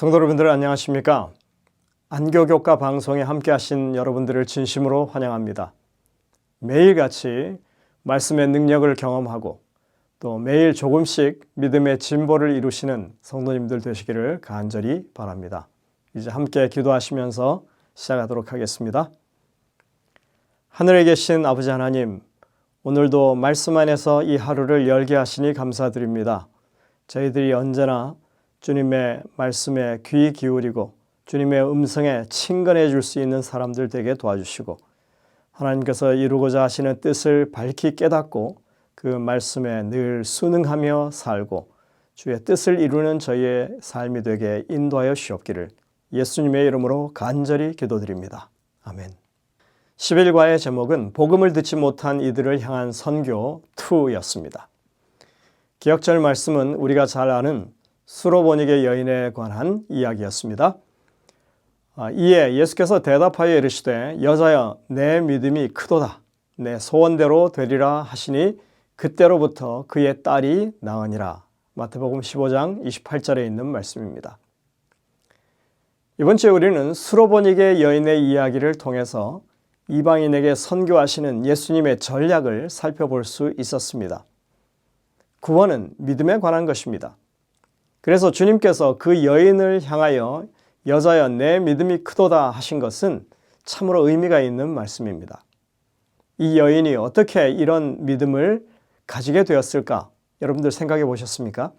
성도 여러분들 안녕하십니까? 안교교과 방송에 함께 하신 여러분들을 진심으로 환영합니다. 매일같이 말씀의 능력을 경험하고 또 매일 조금씩 믿음의 진보를 이루시는 성도님들 되시기를 간절히 바랍니다. 이제 함께 기도하시면서 시작하도록 하겠습니다. 하늘에 계신 아버지 하나님, 오늘도 말씀 안에서 이 하루를 열게 하시니 감사드립니다. 저희들이 언제나 주님의 말씀에 귀 기울이고 주님의 음성에 친근해 줄 수 있는 사람들 되게 도와주시고 하나님께서 이루고자 하시는 뜻을 밝히 깨닫고 그 말씀에 늘 순응하며 살고 주의 뜻을 이루는 저희의 삶이 되게 인도하여 주옵기를 예수님의 이름으로 간절히 기도드립니다. 아멘. 11과의 제목은 복음을 듣지 못한 이들을 향한 선교 2였습니다. 기억절 말씀은 우리가 잘 아는 수로보니게 여인에 관한 이야기였습니다. 이에 예수께서 대답하여 이르시되 여자여 내 믿음이 크도다. 내 소원대로 되리라 하시니 그때로부터 그의 딸이 나으니라. 마태복음 15장 28절에 있는 말씀입니다. 이번 주에 우리는 수로보니게 여인의 이야기를 통해서 이방인에게 선교하시는 예수님의 전략을 살펴볼 수 있었습니다. 구원은 믿음에 관한 것입니다. 그래서 주님께서 그 여인을 향하여 여자여 내 믿음이 크도다 하신 것은 참으로 의미가 있는 말씀입니다. 이 여인이 어떻게 이런 믿음을 가지게 되었을까? 여러분들 생각해 보셨습니까?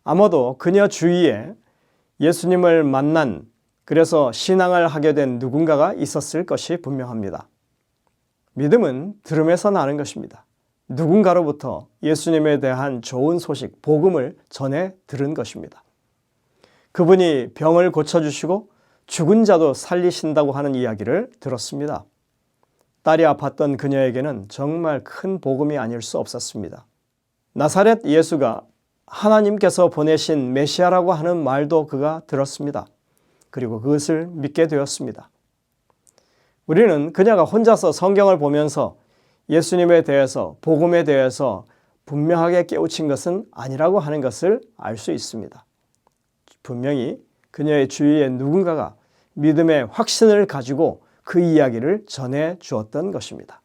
아마도 그녀 주위에 예수님을 만난, 그래서 신앙을 하게 된 누군가가 있었을 것이 분명합니다. 믿음은 들음에서 나는 것입니다. 누군가로부터 예수님에 대한 좋은 소식, 복음을 전해 들은 것입니다. 그분이 병을 고쳐주시고 죽은 자도 살리신다고 하는 이야기를 들었습니다. 딸이 아팠던 그녀에게는 정말 큰 복음이 아닐 수 없었습니다. 나사렛 예수가 하나님께서 보내신 메시아라고 하는 말도 그가 들었습니다. 그리고 그것을 믿게 되었습니다. 우리는 그녀가 혼자서 성경을 보면서 예수님에 대해서, 복음에 대해서 분명하게 깨우친 것은 아니라고 하는 것을 알 수 있습니다. 분명히 그녀의 주위에 누군가가 믿음의 확신을 가지고 그 이야기를 전해 주었던 것입니다.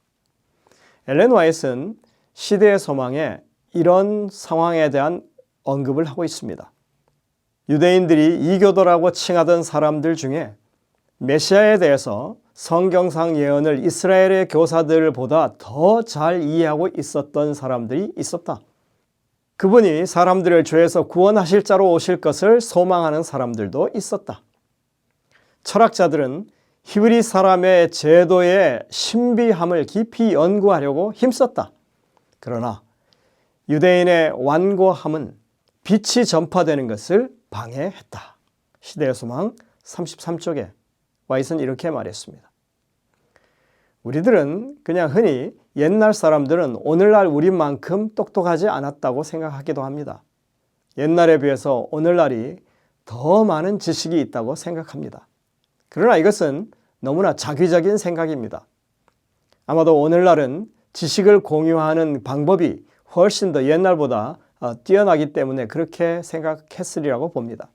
엘렌 화이트는 시대의 소망에 이런 상황에 대한 언급을 하고 있습니다. 유대인들이 이교도라고 칭하던 사람들 중에 메시아에 대해서 성경상 예언을 이스라엘의 교사들보다 더 잘 이해하고 있었던 사람들이 있었다. 그분이 사람들을 죄에서 구원하실 자로 오실 것을 소망하는 사람들도 있었다. 철학자들은 히브리 사람의 제도의 신비함을 깊이 연구하려고 힘썼다. 그러나 유대인의 완고함은 빛이 전파되는 것을 방해했다. 시대의 소망 33쪽에 와이트는 이렇게 말했습니다. 우리들은 그냥 흔히 옛날 사람들은 오늘날 우리만큼 똑똑하지 않았다고 생각하기도 합니다. 옛날에 비해서 오늘날이 더 많은 지식이 있다고 생각합니다. 그러나 이것은 너무나 자기적인 생각입니다. 아마도 오늘날은 지식을 공유하는 방법이 훨씬 더 옛날보다 뛰어나기 때문에 그렇게 생각했으리라고 봅니다.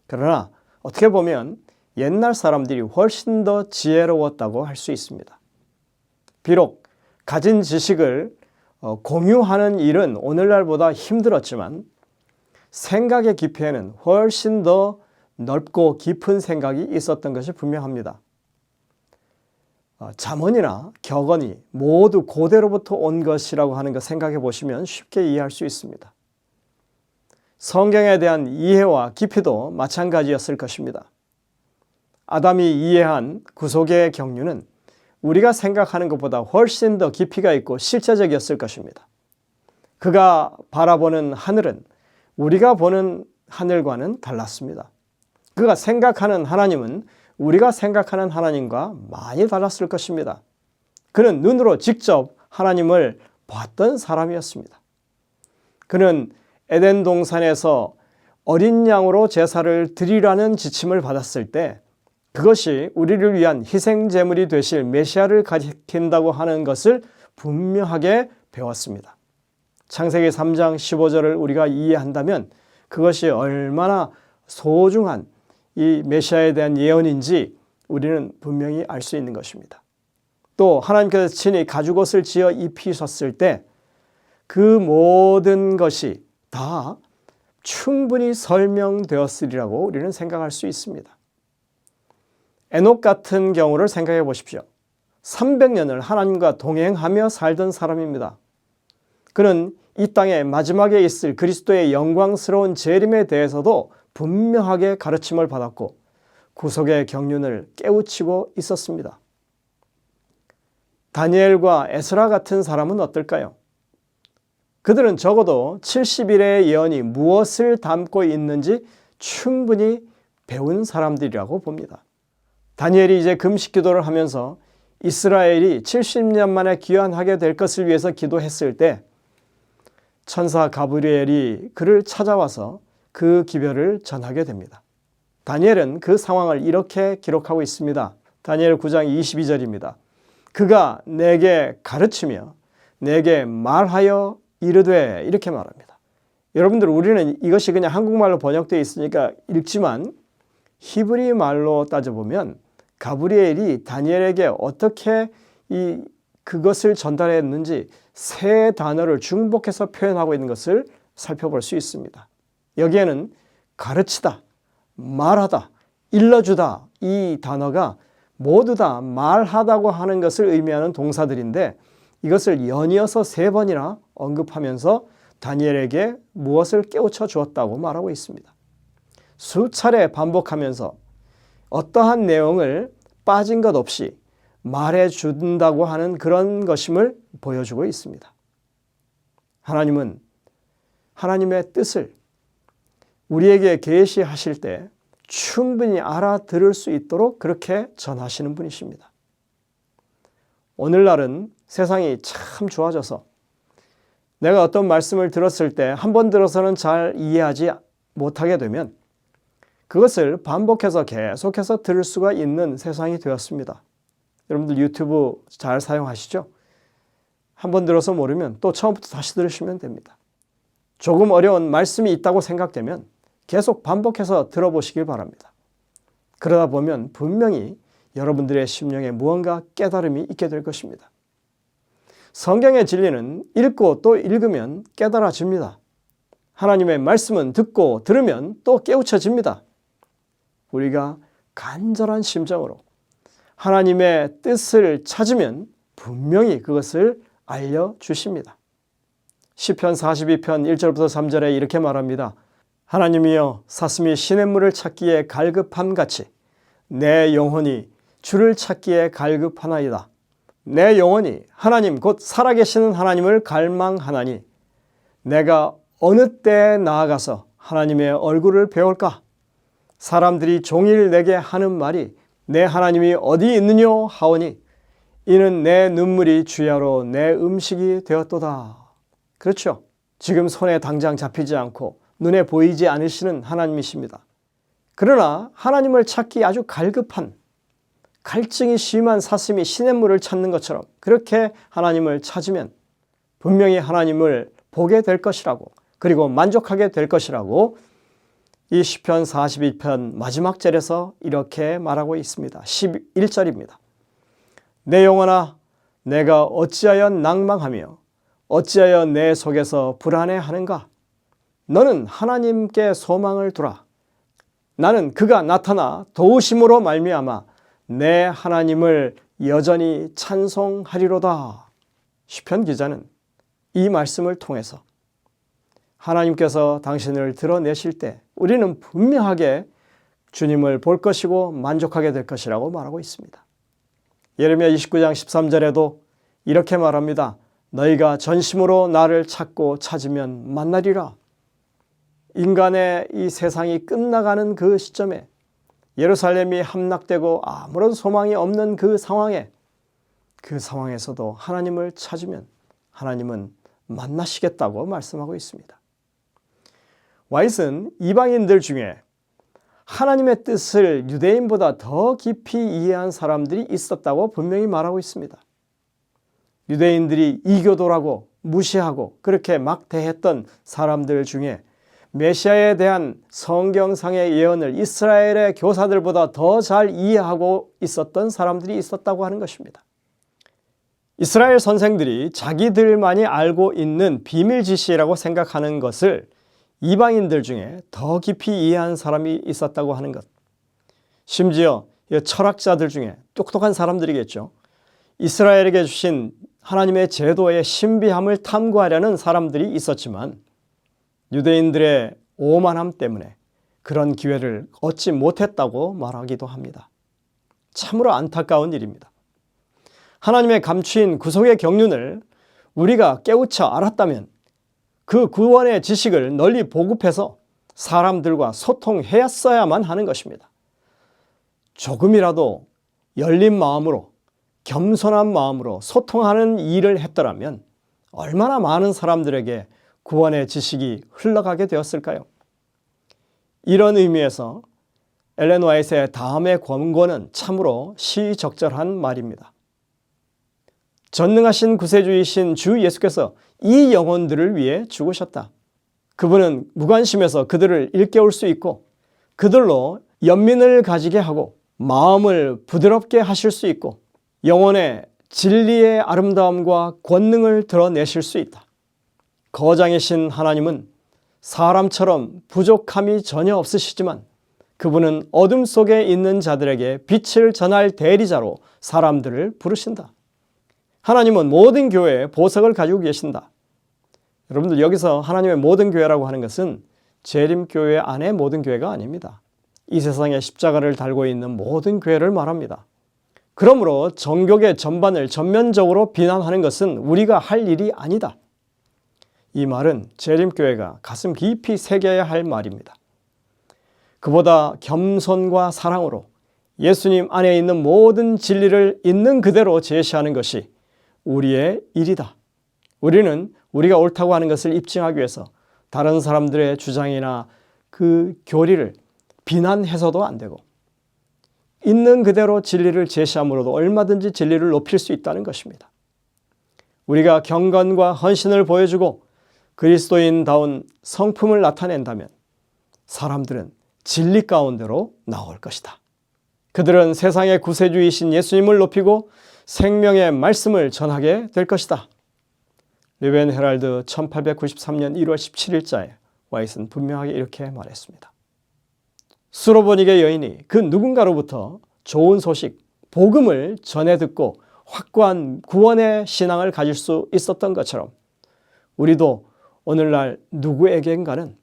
그러나 어떻게 보면 옛날 사람들이 훨씬 더 지혜로웠다고 할 수 있습니다. 비록 가진 지식을 공유하는 일은 오늘날보다 힘들었지만 생각의 깊이에는 훨씬 더 넓고 깊은 생각이 있었던 것이 분명합니다. 잠언이나 격언이 모두 고대로부터 온 것이라고 하는 것 생각해 보시면 쉽게 이해할 수 있습니다. 성경에 대한 이해와 깊이도 마찬가지였을 것입니다. 아담이 이해한 구속의 경륜은 우리가 생각하는 것보다 훨씬 더 깊이가 있고 실제적이었을 것입니다. 그가 바라보는 하늘은 우리가 보는 하늘과는 달랐습니다. 그가 생각하는 하나님은 우리가 생각하는 하나님과 많이 달랐을 것입니다. 그는 눈으로 직접 하나님을 봤던 사람이었습니다. 그는 에덴 동산에서 어린 양으로 제사를 드리라는 지침을 받았을 때 그것이 우리를 위한 희생 제물이 되실 메시아를 가리킨다고 하는 것을 분명하게 배웠습니다. 창세기 3장 15절을 우리가 이해한다면 그것이 얼마나 소중한 이 메시아에 대한 예언인지 우리는 분명히 알 수 있는 것입니다. 또 하나님께서 친히 가죽옷을 지어 입히셨을 때 그 모든 것이 다 충분히 설명되었으리라고 우리는 생각할 수 있습니다. 에녹 같은 경우를 생각해 보십시오. 300년을 하나님과 동행하며 살던 사람입니다. 그는 이 땅에 마지막에 있을 그리스도의 영광스러운 재림에 대해서도 분명하게 가르침을 받았고 구속의 경륜을 깨우치고 있었습니다. 다니엘과 에스라 같은 사람은 어떨까요? 그들은 적어도 70일의 예언이 무엇을 담고 있는지 충분히 배운 사람들이라고 봅니다. 다니엘이 이제 금식 기도를 하면서 이스라엘이 70년 만에 귀환하게 될 것을 위해서 기도했을 때 천사 가브리엘이 그를 찾아와서 그 기별을 전하게 됩니다. 다니엘은 그 상황을 이렇게 기록하고 있습니다. 다니엘 9장 22절입니다. 그가 내게 가르치며 내게 말하여 이르되, 이렇게 말합니다. 여러분들, 우리는 이것이 그냥 한국말로 번역되어 있으니까 읽지만 히브리 말로 따져보면 가브리엘이 다니엘에게 어떻게 그것을 전달했는지 세 단어를 중복해서 표현하고 있는 것을 살펴볼 수 있습니다. 여기에는 가르치다, 말하다, 일러주다, 이 단어가 모두 다 말하다고 하는 것을 의미하는 동사들인데 이것을 연이어서 3번이나 언급하면서 다니엘에게 무엇을 깨우쳐 주었다고 말하고 있습니다. 수차례 반복하면서 어떠한 내용을 빠진 것 없이 말해 준다고 하는 그런 것임을 보여주고 있습니다. 하나님은 하나님의 뜻을 우리에게 계시하실 때 충분히 알아들을 수 있도록 그렇게 전하시는 분이십니다. 오늘날은 세상이 참 좋아져서 내가 어떤 말씀을 들었을 때 한 번 들어서는 잘 이해하지 못하게 되면 그것을 반복해서 계속해서 들을 수가 있는 세상이 되었습니다. 여러분들 유튜브 잘 사용하시죠? 한 번 들어서 모르면 또 처음부터 다시 들으시면 됩니다. 조금 어려운 말씀이 있다고 생각되면 계속 반복해서 들어보시길 바랍니다. 그러다 보면 분명히 여러분들의 심령에 무언가 깨달음이 있게 될 것입니다. 성경의 진리는 읽고 또 읽으면 깨달아집니다. 하나님의 말씀은 듣고 들으면 또 깨우쳐집니다. 우리가 간절한 심정으로 하나님의 뜻을 찾으면 분명히 그것을 알려주십니다. 시편 42편 1절부터 3절에 이렇게 말합니다. 하나님이여, 사슴이 시냇물을 찾기에 갈급함같이 내 영혼이 주를 찾기에 갈급하나이다. 내 영혼이 하나님 곧 살아계시는 하나님을 갈망하나니 내가 어느 때에 나아가서 하나님의 얼굴을 배울까? 사람들이 종일 내게 하는 말이 내 하나님이 어디 있느뇨 하오니 이는 내 눈물이 주야로 내 음식이 되었도다. 그렇죠. 지금 손에 당장 잡히지 않고 눈에 보이지 않으시는 하나님이십니다. 그러나 하나님을 찾기 아주 갈급한, 갈증이 심한 사슴이 시냇물을 찾는 것처럼 그렇게 하나님을 찾으면 분명히 하나님을 보게 될 것이라고, 그리고 만족하게 될 것이라고 이 시편 42편 마지막 절에서 이렇게 말하고 있습니다. 11절입니다. 내 영혼아, 내가 어찌하여 낭망하며 어찌하여 내 속에서 불안해하는가? 너는 하나님께 소망을 두라. 나는 그가 나타나 도우심으로 말미암아 내 하나님을 여전히 찬송하리로다. 시편 기자는 이 말씀을 통해서 하나님께서 당신을 드러내실 때 우리는 분명하게 주님을 볼 것이고 만족하게 될 것이라고 말하고 있습니다. 예레미야 29장 13절에도 이렇게 말합니다. 너희가 전심으로 나를 찾고 찾으면 만나리라. 인간의 이 세상이 끝나가는 그 시점에 예루살렘이 함락되고 아무런 소망이 없는 그 상황에서도 하나님을 찾으면 하나님은 만나시겠다고 말씀하고 있습니다. 와잇은 이방인들 중에 하나님의 뜻을 유대인보다 더 깊이 이해한 사람들이 있었다고 분명히 말하고 있습니다. 유대인들이 이교도라고 무시하고 그렇게 막 대했던 사람들 중에 메시아에 대한 성경상의 예언을 이스라엘의 교사들보다 더 잘 이해하고 있었던 사람들이 있었다고 하는 것입니다. 이스라엘 선생들이 자기들만이 알고 있는 비밀 지시라고 생각하는 것을 이방인들 중에 더 깊이 이해한 사람이 있었다고 하는 것. 심지어 철학자들 중에 똑똑한 사람들이겠죠. 이스라엘에게 주신 하나님의 제도의 신비함을 탐구하려는 사람들이 있었지만 유대인들의 오만함 때문에 그런 기회를 얻지 못했다고 말하기도 합니다. 참으로 안타까운 일입니다. 하나님의 감추인 구속의 경륜을 우리가 깨우쳐 알았다면 그 구원의 지식을 널리 보급해서 사람들과 소통했어야만 하는 것입니다. 조금이라도 열린 마음으로 겸손한 마음으로 소통하는 일을 했더라면 얼마나 많은 사람들에게 구원의 지식이 흘러가게 되었을까요? 이런 의미에서 엘렌 화이트의 다음의 권고는 참으로 시적절한 말입니다. 전능하신 구세주이신 주 예수께서 이 영혼들을 위해 죽으셨다. 그분은 무관심해서 그들을 일깨울 수 있고 그들로 연민을 가지게 하고 마음을 부드럽게 하실 수 있고 영혼의 진리의 아름다움과 권능을 드러내실 수 있다. 거장이신 하나님은 사람처럼 부족함이 전혀 없으시지만 그분은 어둠 속에 있는 자들에게 빛을 전할 대리자로 사람들을 부르신다. 하나님은 모든 교회에 보석을 가지고 계신다. 여러분들 여기서 하나님의 모든 교회라고 하는 것은 재림교회 안의 모든 교회가 아닙니다. 이 세상에 십자가를 달고 있는 모든 교회를 말합니다. 그러므로 정교계 전반을 전면적으로 비난하는 것은 우리가 할 일이 아니다. 이 말은 재림교회가 가슴 깊이 새겨야 할 말입니다. 그보다 겸손과 사랑으로 예수님 안에 있는 모든 진리를 있는 그대로 제시하는 것이 우리의 일이다. 우리는 우리가 옳다고 하는 것을 입증하기 위해서 다른 사람들의 주장이나 그 교리를 비난해서도 안 되고 있는 그대로 진리를 제시함으로도 얼마든지 진리를 높일 수 있다는 것입니다. 우리가 경건과 헌신을 보여주고 그리스도인다운 성품을 나타낸다면 사람들은 진리 가운데로 나올 것이다. 그들은 세상의 구세주이신 예수님을 높이고 생명의 말씀을 전하게 될 것이다. 리벤 헤럴드 1893년 1월 17일자에 와이트는 분명하게 이렇게 말했습니다. 수로보닉의 여인이 그 누군가로부터 좋은 소식, 복음을 전해 듣고 확고한 구원의 신앙을 가질 수 있었던 것처럼 우리도 오늘날 누구에겐가는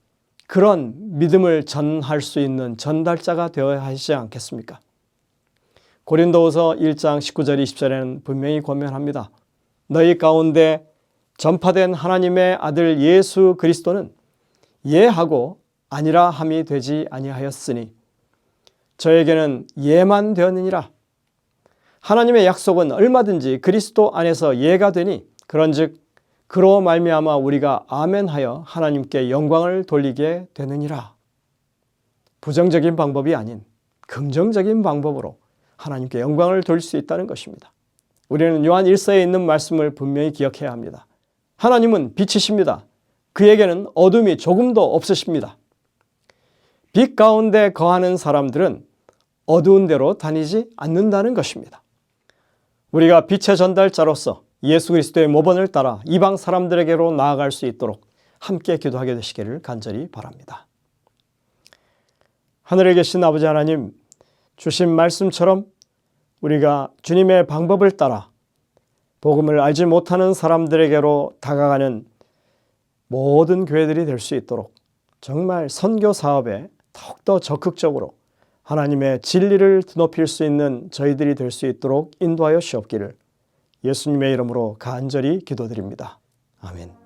그런 믿음을 전할 수 있는 전달자가 되어야 하지 않겠습니까? 고린도후서 1장 19절 20절에는 분명히 권면합니다. 너희 가운데 전파된 하나님의 아들 예수 그리스도는 예하고 아니라 함이 되지 아니하였으니 저에게는 예만 되었느니라. 하나님의 약속은 얼마든지 그리스도 안에서 예가 되니 그런즉 그로 말미암아 우리가 아멘하여 하나님께 영광을 돌리게 되느니라. 부정적인 방법이 아닌 긍정적인 방법으로 하나님께 영광을 돌릴 수 있다는 것입니다. 우리는 요한 1서에 있는 말씀을 분명히 기억해야 합니다. 하나님은 빛이십니다. 그에게는 어둠이 조금도 없으십니다. 빛 가운데 거하는 사람들은 어두운 데로 다니지 않는다는 것입니다. 우리가 빛의 전달자로서 예수 그리스도의 모본을 따라 이방 사람들에게로 나아갈 수 있도록 함께 기도하게 되시기를 간절히 바랍니다. 하늘에 계신 아버지 하나님, 주신 말씀처럼 우리가 주님의 방법을 따라 복음을 알지 못하는 사람들에게로 다가가는 모든 교회들이 될 수 있도록 정말 선교 사업에 더욱더 적극적으로 하나님의 진리를 드높일 수 있는 저희들이 될 수 있도록 인도하여 주옵기를 예수님의 이름으로 간절히 기도드립니다. 아멘.